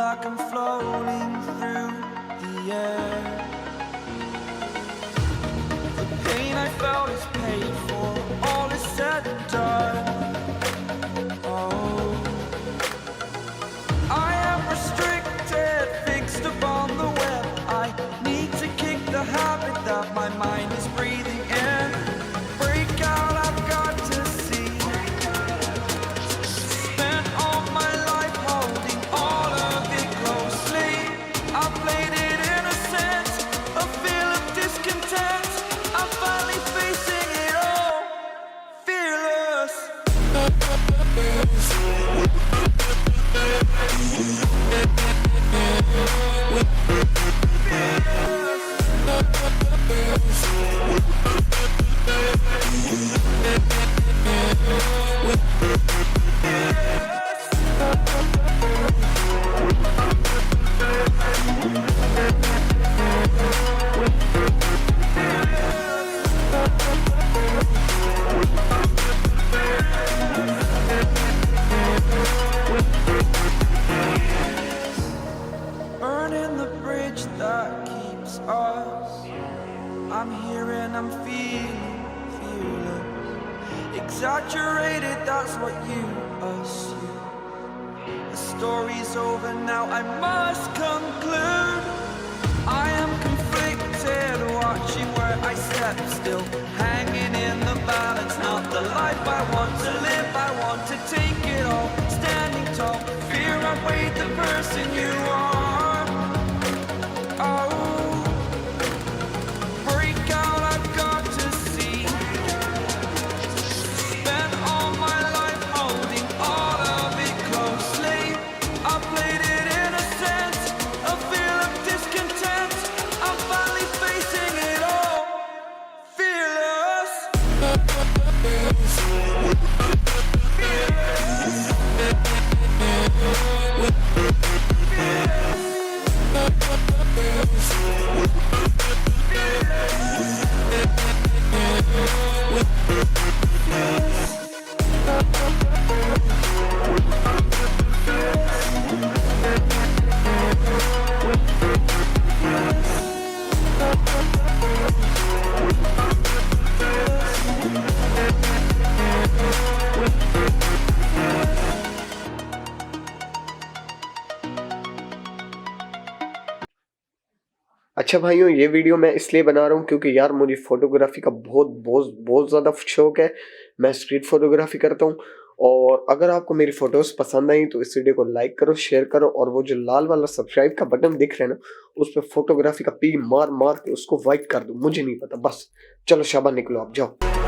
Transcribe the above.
like I'm floating through the air. The pain I felt is paid for, all is said and done. Oh, I am restricted, fixed upon the web. I need to kick the habit that my mind is breathing in. Break out, I've got to see. Spent all my life holding all of it closely. I played it innocent, a feel of discontent. I'm finally facing it all, fearless. Burning the bridge that keeps us. I'm here and I'm feeling fearless. Exaggerated, that's what you assume. The story's over now, I must conclude. I am conflicted, watching where I step still, hanging in the balance. Not the life I want to live, I want to take it all. Standing tall, fear outweighed the person you are. Oh, break out, I've got to see. Spent all my life holding all of it closely. I played it innocent, a feel of discontent. I'm finally facing it all, fearless. अच्छा भाइयों, ये video मैं इसलिए बना रहा हूँ क्योंकि यार मुझे फोटोग्राफी का बहुत ज़्यादा शौक है। मैं स्ट्रीट फोटोग्राफी करता हूँ और अगर आपको मेरी फोटोज़ पसंद आई तो इस वीडियो को लाइक करो, शेयर करो और वो जो लाल वाला सब्सक्राइब का बटन दिख रहा है ना, उस पर फोटोग्राफी का पी मार मार के उसको वाइट कर दो। मुझे नहीं पता, बस चलो शाबाश, निकलो आप, जाओ।